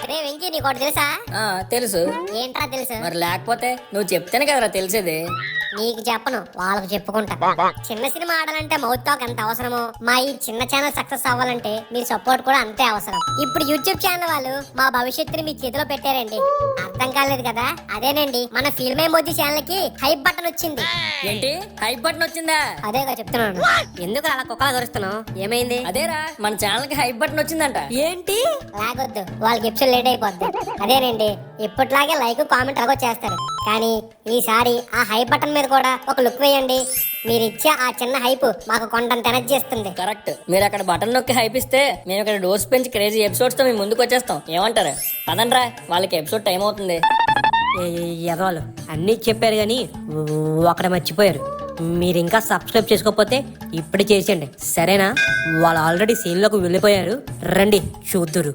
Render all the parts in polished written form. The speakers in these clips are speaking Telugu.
రే వెంకీ నీకోటి తెలుసా? తెలుసు. ఏంట్రా తెలుసు? మరి లేకపోతే నువ్వు చెప్తేనే కదరా తెలిసేది. నీకు చెప్పను, వాళ్ళకు చెప్పుకుంటా. చిన్న సినిమా ఆడాలంటే మౌత్ టాక్ ఎంత అవసరమో, మా ఈ చిన్న ఛానల్ సక్సెస్ అవ్వాలంటే మీ సపోర్ట్ కూడా అంతే అవసరం. ఇప్పుడు యూట్యూబ్ ఛానల్ వాళ్ళు మా భవిష్యత్తుని మీ చేతిలో పెట్టారండి. అర్థం కాలేదు కదా? అదేనండి, మన ఫిల్మే మోదీ ఛానల్ కి హైప్ బటన్ వచ్చింది. ఏంటి హైప్ బటన్ వచ్చిందా? అదేగా చెప్తున్నాను. ఎందుకు అలా కుక్కలా దొరుకుతున్నావు? ఏమైంది? అదేరా మన ఛానల్ కి హైప్ బటన్ వచ్చిందంట. ఏంటి? లాగొద్దు, వాళ్ళకి ఎపిసోడ్ లేట్ అయిపోద్ది. అదేనండి, ఇప్పట్లాగే లైక్ కామెంట్ అలాగో చేస్తారు, కానీ ఈసారి ఆ హైప్ బటన్ మీద కూడా ఒక లుక్ వేయండి. మీరిచ్చే ఆ చిన్న హైప్ మాకు కొండంత ఎనర్జీ ఇస్తుంది. కరెక్ట్. మీరు అక్కడ బటన్ నొక్కి హైప్ ఇస్తే మేము ఇక్కడ డోస్ పెంచి క్రేజీ ఎపిసోడ్స్ తో మేము ముందుకు వచ్చేస్తాం. ఏమంటారు? పదండ్రా, వాళ్ళకి ఎపిసోడ్ టైం అవుతుంది. ఎదవాళ్ళు అన్నీ చెప్పారు కానీ ఒకటి మర్చిపోయారు. మీరు ఇంకా సబ్స్క్రైబ్ చేసుకోకపోతే ఇప్పుడు చేసేయండి, సరేనా? వాళ్ళు ఆల్రెడీ సీన్లోకి వెళ్ళిపోయారు, రండి చూద్దురు.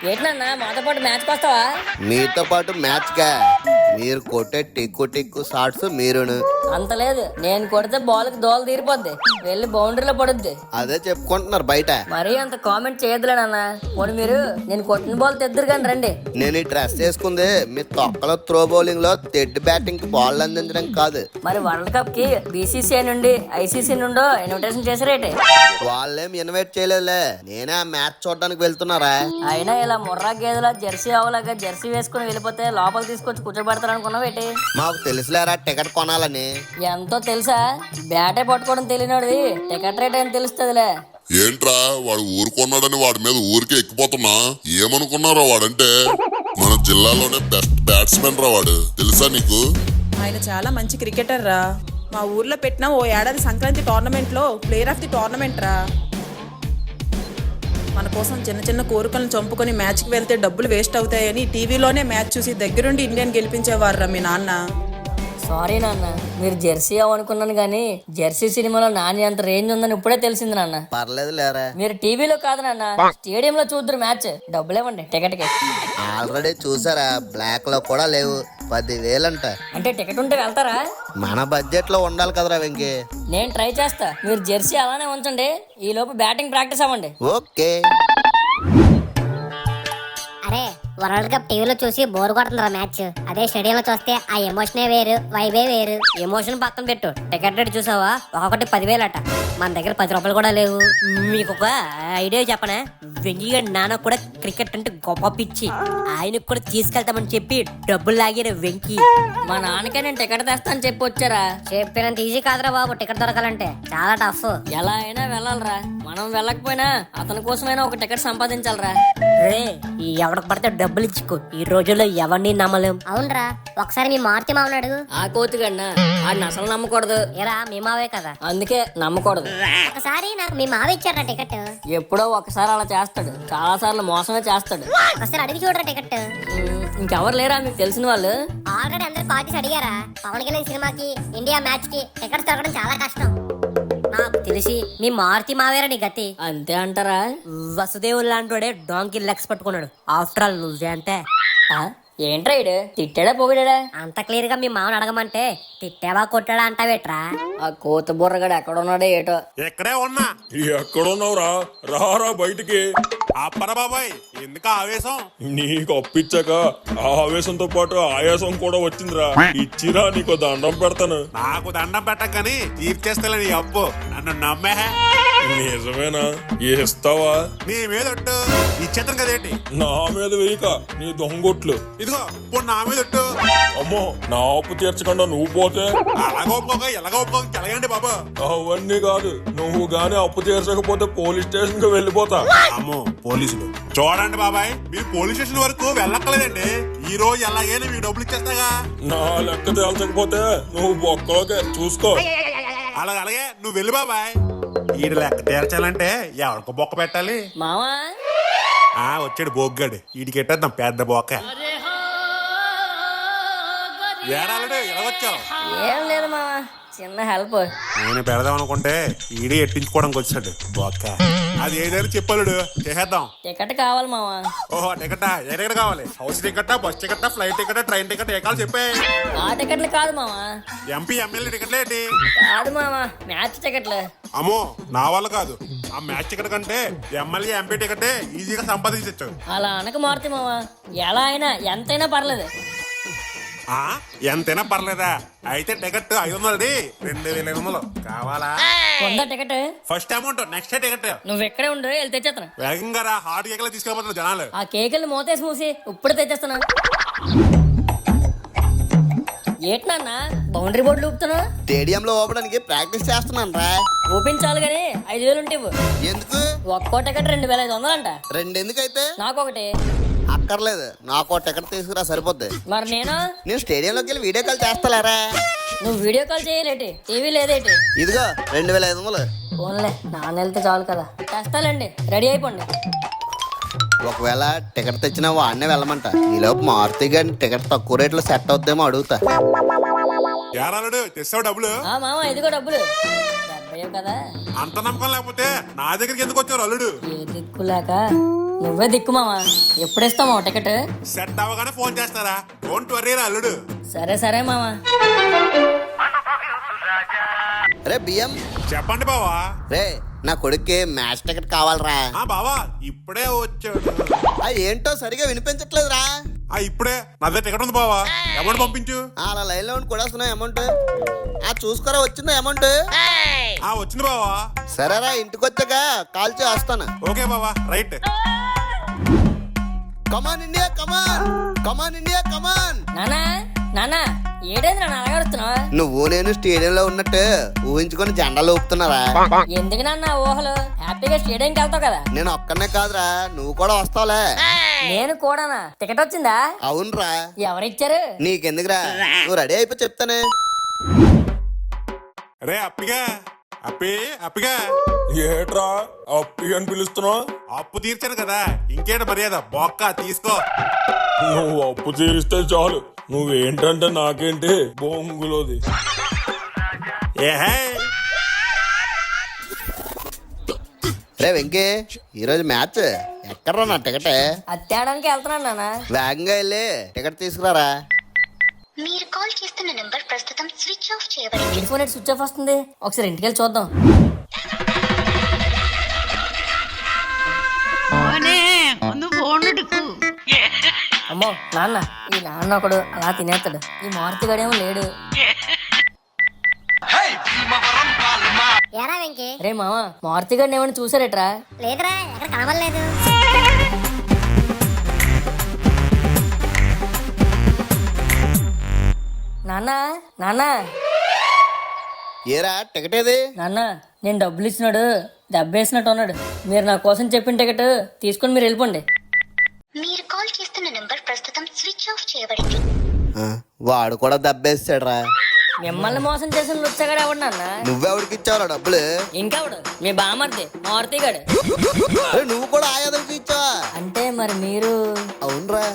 ఏంటన్నా మాతో పాటు మ్యాచ్కి వస్తావా? మీతో పాటు మ్యాచ్ గా మీరు కొట్టే టిక్కు షాట్స్ మీరును. అంత లేదు, నేను కొడితే బాల్ కి దోల తీరిపోద్ది, వెళ్ళి బౌండరీలో పడుద్ది. అదే చెప్పుకుంటున్నారు బయట. మరీ అంత కామెంట్ చేయదులేనన్నా. పోనీ మీరు నేను కొట్టిన బాల్ తెద్దురు కానీ రండి. నేను ఈ డ్రెస్ వేసుకుంది మీ తొక్కలో త్రో బౌలింగ్ లో తెడ్డు బ్యాటింగ్ కి బాల్ అందించడం కాదు. మరి వరల్డ్ కప్ కి బీసీసీఐ నుండి ఐసీసీ నుండో ఇన్విటేషన్ చేసారేంటి? వాళ్ళేం ఇన్వైట్ చేయలేదులే, నేనే ఆ మ్యాచ్ చూడడానికి వెళ్తున్నారా. అయినా ఇలా ముర్రా గేదెలా జెర్సీ అవలాగా జెర్సీ వేసుకుని వెళ్ళిపోతే లోపల తీసుకొచ్చి కూర్చోబెడతారు అనుకున్నావు ఏంటి? మాకు తెలుసులేరా టికెట్ కొనాలని. ఎంతో తెలుసా? బ్యాటే పట్టుకోవడం తెలియనోడిది టికెట్ రేట్ అని తెలుస్తుందిలే. ఏంట్రా వాడు ఊరుకున్నాడని వాడి మీద ఊరికే ఎక్కిపోతున్నా? ఏమనుకున్నారా వాడంటే మన జిల్లాలోనే బెస్ట్ బ్యాట్స్మెన్ రా వాడు, తెలుసా నీకు? ఆయన చాలా మంచి క్రికెటర్ రా. మా ఊర్లో పెట్టిన ఓ ఏడాది సంక్రాంతి టోర్నమెంట్ లో ప్లేయర్ ఆఫ్ ది టోర్నమెంట్ రా. మన కోసం చిన్న చిన్న కోరికలను చంపుకొని మ్యాచ్కి వెళ్తే డబ్బులు వేస్ట్ అవుతాయని టీవీలోనే మ్యాచ్ చూసి దగ్గరుండి ఇండియన్ గెలిపించేవారు రా మీ నాన్న. సారీ నాన్న, మీరు జెర్సీ అనుకున్నాను కానీ జెర్సీ సినిమాలో నాని అంత రేంజ్ ఉందని ఇప్పుడే తెలిసింది నాన్న. పర్లేదు లేరా, మీరు టీవీలో కాదు నాన్న, స్టేడియం లో చూద్దరు మ్యాచ్. డబ్బులు ఇవ్వండి టికెట్ కి. ఆల్రెడీ చూసారా, బ్లాక్ లో కూడా లేవు, 10,000 అంట. అంటే టికెట్ ఉంటే వెళ్తారా? మన బడ్జెట్ లో ఉండాలి కదరా వెంకీ. నేను ట్రై చేస్తా, మీరు జెర్సీ అలానే ఉంచండి, ఈ లోపు బ్యాటింగ్ ప్రాక్టీస్ అవ్వండి. ఓకే. అరే, వరల్డ్ కప్ టీవీలో చూసి బోర్ కొడుతుందిరా మ్యాచ్. అదే స్టేడియం లో చూస్తే ఆ ఎమోషనే వేరు, వైబే వేరు. ఎమోషన్ పక్కన పెట్టు, టికెట్ రేట్ చూసావా? ఒక్కొక్కటి 10,000 అట. మన దగ్గర 10 రూపాయలు కూడా లేవు. మీకు ఒక ఐడియా చెప్పనా? వెంకీ గారి నాన్న కూడా క్రికెట్ అంటే గొప్ప పిచ్చి, ఆయనకు కూడా తీసుకెళ్తామని చెప్పి డబ్బులు లాగిన వెంకీ. మా నాన్నకే నేను టికెట్ తెస్తాను చెప్పి వచ్చారా? చెప్పినంత ఈజీ కాదురా బాబు, టికెట్ దొరకాలంటే చాలా టఫ్. ఎలా అయినా వెళ్ళాలరా, మనం వెళ్ళకపోయినా అతని కోసమైనా ఒక టికెట్ సంపాదించాలరా. రే, ఎవరికి పడితే డబ్బులు ఇచ్చుకో, ఈ రోజుల్లో ఎవరిని నమ్మలేం. అవునరా, ఒకసారి మీ మారుతి మామని అడుగు. ఆ కోతిగన్నా ఆడిని అసలు నమ్మకూడదు. ఏరా, మీ మావే కదా. అందుకే నమ్మకూడదు. ఒకసారి నాకు మీ మావ ఇచ్చారా టికెట్. ఎప్పుడో ఒకసారి అలా చేస్తాడు, చాలా సార్లు మోసమే చేస్తాడు. ఒకసారి అడిగి చూడరా టికెట్. ఇంకెవరు లేరా మీకు తెలిసిన వాళ్ళు? ఆల్రెడీ అందరు పార్టీస్ అడిగారా. పవన్ కళ్యాణ్ సినిమాకి, ఇండియా మ్యాచ్ కి టికెట్స్ దొరకడం చాలా కష్టం. నాకు తెలిసి మీ మారుతి మావేరా నీ గతి. అంతే అంటారా? వసుదేవులు లాంటి డాంకీ లెగ్స్ పట్టుకున్నాడు. ఆఫ్టర్ ఆల్ నువ్వే అంటే. ఏంట్రా ఇడు తిట్టాడా పొగిడాడా? అంత క్లియర్ గా మీ మామని అడగమంటే తిట్టావా కొట్టాడా అంటావేట్రా? ఆ కోత బుర్రగాడు ఎక్కడ ఉన్నాడో ఏటో. ఎక్కడే ఉన్నా. ఎక్కడున్నావురా? రారా బయటికి. అప్పరా బాబాయ్, ఎందుకు ఆవేశం? నీకు అప్పిచ్చాక ఆ ఆవేశంతో పాటు ఆయాసం కూడా వచ్చిందిరా. ఇచ్చిరా, నీకు దండం పెడతాను. నాకు దండం పెట్టకని తీర్చేస్తలే నీ అప్పు. నన్ను నమ్మే. నిజమేనా? ఇస్తావా? నీ మీద ఒట్టు. ఇచ్చేద్దాం కదేంటి? నా మీద వేయక, నీ దొంగొట్లు. ఇదిగో ఇప్పుడు నా మీద ఒట్టు. అమ్మో, నా అప్పు తీర్చకుండా నువ్వు పోతే? అలాగ ఒప్పుకోక ఎలాగ ఒప్పుకోక తెలగండి బాబా. అవన్నీ కాదు, నువ్వు గానీ అప్పు తీర్చకపోతే పోలీస్ స్టేషన్ కి వెళ్ళిపోతా. అమ్మో, పోలీసులు చూడండి బాబాయ్, మీరు పోలీస్ స్టేషన్ వరకు వెళ్ళక్కలేదండి. ఈ రోజు ఎలాగైనా మీకు డబ్బులు ఇచ్చేస్తాగా. నా లెక్క తేల్చకపోతే నువ్వు బొక్కలోకే చూసుకో. అలాగే నువ్వు వెళ్ళి బాబాయ్. ఈడు లెక్క తీర్చాలంటే ఎవరికి బొక్క పెట్టాలి? మావా వచ్చాడు బొగ్గాడు, ఈడికి ఎట్టేద్దాం పెద్ద బొక్క. ఏడాలడు ఎలా వచ్చావు? ఏం లేదు మావా, చిన్న హెల్ప్. నేను పెడదాం అనుకుంటే ఈడే ఎట్టించుకోవడానికి వచ్చాడు. ఓకే, అది ఏదైనా చెప్పాడు, చేసేద్దాం. టికెట్ కావాలి మావా. ఓహో, టికెటా? ఏ టికెట్ కావాలి? హౌస్ టికెటా, బస్ టికెటా, ఫ్లైట్ టికెటా, ట్రైన్ టికెట్? ఏ కావాలి చెప్పే. ఆ టికెట్లు కాదు మావా. ఎంపీ ఎమ్మెల్యే టికెట్లే ఏంటి? కాదు మావా, మ్యాచ్ టికెట్లు. అమ్మో, నా వల్ల కాదు. ఆ మ్యాచ్ టికెట్ కంటే ఎమ్మెల్యే ఎంపీ టికెటే ఈజీగా సంపాదించచ్చు. అలా అనక మారుతి మావా, ఎలా అయినా ఎంతైనా పర్లేదు. ఆ, ఎంతైనా పర్లేదా? అయితే టికెట్ 500 2500 కావాలా? ఉందా ticket? First amount, next ticket. నువ్వు ఎక్కడే ఉండు, వెళ్ళి తెచ్చేస్తాను. వేగంగా రా, హాట్ కేకలు తీసుకెళ్ళిపోతున్నారు జనాలు. ఆ కేకులు మూతేసి మూసి ఇప్పుడు తెచ్చేస్తాను. ఏంటి నాన్న బౌండరీ బోర్డు ఊపుతున్నావు? స్టేడియంలో ఓపడానికి ప్రాక్టీస్ చేస్తున్నాను రా. ఊపించాలి గానీ 5000 ఉంటే ఇవ్వు. ఎందుకు? ఒక్కో టికెట్ 2500 అంట. రెండు ఎందుకైతే? నాకొకటి. అక్కర్లేదు, నాకు టికెట్ తీసుకురా సరిపోద్ది. మరి నేను స్టేడియంలోకి వెళ్ళి వీడియో కాల్ చేస్తారా? నువ్వు వీడియో కాల్ చేయలేటి, టీవీ లేదేటి? ఇదిగో 2500. ఫోన్లే, నాన్న వెళ్తే చాలు కదా. తెస్తాలండి, రెడీ అయిపోండి. ఒకవేళ టికెట్ తెచ్చినా వాడినే వెళ్ళమంట. ఈలోపు మారుతి గారిని టికెట్ తక్కువ రేట్లో సెట్ అవుద్దేమో అడుగుతా. ఏరాలుడు తెస్తావు డబ్బులు? ఆ మామ, ఇదిగో డబ్బులు. 70 కదా. అంత నమ్మకం లేకపోతే నా దగ్గరికి ఎందుకు వచ్చారు అల్లుడు? ఏ దిక్కు లేక నువ్వే దిక్కు మామ. ఎప్పుడు ఇస్తామా టికెట్? సెట్ అవ్వగానే ఫోన్ చేస్తారా? డోంట్ వర్రీ రా అల్లుడు. సరే సరే మామ. రే బియ్యం, చెప్పండి బావా. రే నా కొడుక్కి మ్యాచ్ టికెట్ కావాలరా. ఆ బావా, ఇప్పుడే వచ్చాడు. ఏంటో సరిగా వినిపించట్లేదురా. ఇప్పుడే నా దగ్గర టికెట్ ఉంది బావా, అమౌంట్ పంపించు. అలా లైన్ లో ఉండి కూడా వస్తున్నాయి అమౌంట్. చూసుకోరా, వచ్చిందా అమౌంట్? వచ్చింది బావా. సరేరా, ఇంటికి వచ్చాక కాల్ చేస్తాను. ఓకే బావా, రైట్. కమాన్ ఇండియా, కమాన్ కమాన్ ఇండియా, కమాన్. నానా నానా, ఏడేది నాన్న అడగడుతున్నావు? నువ్వు నేను స్టేడియంలో ఉన్నట్టు ఊహించుకొని జెండాలు ఊపుతున్నారా. ఎందుకు నాన్న ఊహలు? హ్యాపీగా స్టేడియంకి వెళ్తావు కదా. నేను ఒక్కనే కాదురా, నువ్వు కూడా వస్తావులే. నేను కూడానా? టికెట్ వచ్చిందా? అవునరా. ఎవరిచ్చారు? నీకెందుకురా, నువ్వు రెడీ అయిపో చెప్తానే. రే అప్పిగా, అప్పిగా. ఏట్రా అప్పి అని పిలుస్తున్నావు? అప్పు తీర్చాను కదా, ఇంకేంటి మర్యాద? బొక్క తీసుకో. నువ్వు అప్పు తీరిస్తే చాలు. నువ్వేంటంటే నాకేంటి బొంగులోది. ఏహే, రే వెంకీ, ఈరోజు మ్యాచ్ ఎక్కడ్రా నా టికెట్? అది తేడానికి వెళ్తున్నాను నాన్న. వేగంగా వెళ్ళి టికెట్ తీసుకురారా. మీరు కాల్ చేస్తున్న నంబర్ ప్రస్తుతం స్విచ్ ఆఫ్ చేయబడింది. ఫోన్ స్విచ్ ఆఫ్ వస్తుంది. ఒకసారి ఇంటికి వెళ్ళి చూద్దాం. అమ్మో నాన్న, ఈ నాన్న ఒకడు అలా తినేస్తాడు. ఈ మారుతి గడేమో లేడు. ఎరా వెంకీ? రే మామ, మారుతి గడిని ఏమన్నా చూసారేట్రా? లేదురా, ఎక్కడ కనబడలేదు. నాన్న నాన్న ఏరా టికెట్ ఏది? నాన్న, నేను డబ్బులు ఇచ్చినాడు, దెబ్బేసినట్టు ఉన్నాడు. మీరు నా కోసం చెప్పిన టికెట్ తీసుకొని మీరు వెళ్ళిపోండి. మీరు కాల్ చేస్తున్న నంబర్ ప్రస్తుతం స్విచ్ ఆఫ్ చేయబడింది. వాడు కూడా దెబ్బేసాడురా. మిమ్మల్ని మోసం చేసిన లుచ్చగాడు ఎవడు నాన్న? నువ్వెవడికి ఇచ్చావురా డబ్బులు? ఇంకెవడు? మీ బామర్ది మారుతి గడు. నువ్వు కూడా ఆయాదలకి ఇచ్చావా? అంటే మరి మీరు? అవునరా.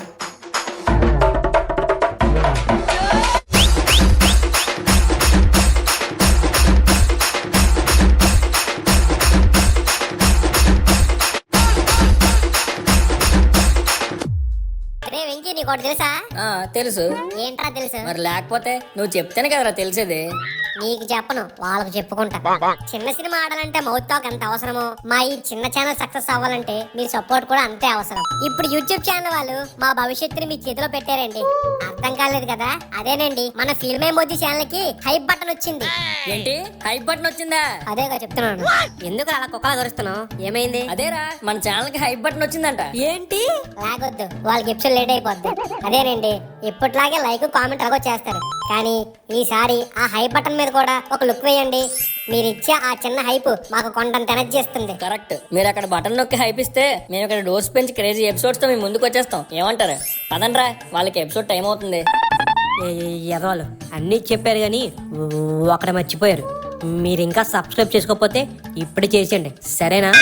రే వెంకీ, నీకోటి తెలుసా? ఆ తెలుసు. ఏంట్రా తెలుసు? మరి లేకపోతే నువ్వు చెప్తేనే కదరా తెలిసేది. నీకు చెప్పను, వాళ్ళకి చెప్పుకుంటా. చిన్న సినిమా ఆడాలంటే మౌత్ టాక్ ఎంత అవసరమో, మా ఈ చిన్న ఛానల్ సక్సెస్ అవ్వాలంటే మీ సపోర్ట్ కూడా అంతే అవసరం. ఇప్పుడు యూట్యూబ్ ఛానల్ వాళ్ళు మా భవిష్యత్తుని మీ చేతిలో పెట్టారండి. అర్థం కాలేదు కదా? అదేనండి, మన ఫిల్మే మోదీ ఛానల్ కి హైప్ బటన్ వచ్చింది. ఏంటి హైప్ బటన్ వచ్చిందా? అదేగా చెప్తున్నాను. ఎందుకు అలా కుక్కలా దొరుకుతున్నావు? ఏమైంది? అదేరా, మన ఛానల్ కి హైప్ బటన్ వచ్చిందంట. ఏంటి? లాగొద్దు, వాళ్ళకి ఎపిసోడ్ లేట్ అయిపోద్ది. అదేనండి, ఇప్పట్లాగే లైక్ కామెంట్ అలాగో చేస్తారు, కానీ ఈసారి ఆ హైప్ బటన్ మీద కూడా ఒక లుక్ వేయండి. మీరిచ్చే ఆ చిన్న హైప్ మాకు కొండంత ఎనర్జీ ఇస్తుంది. కరెక్ట్. మీరు అక్కడ బటన్ నొక్కి హైప్ ఇస్తే మేము ఇక్కడ డోస్ పెంచి క్రేజీ ఎపిసోడ్స్ తో మీ ముందుకు వచ్చేస్తాం. ఏమంటారు? పదండ్రా, వాళ్ళకి ఎపిసోడ్ టైం అవుతుంది. ఎదవాళ్ళు అన్నీ చెప్పారు కానీ ఒకటి మర్చిపోయారు. మీరు ఇంకా సబ్స్క్రైబ్ చేసుకోకపోతే ఇప్పుడు చేసేయండి, సరేనా?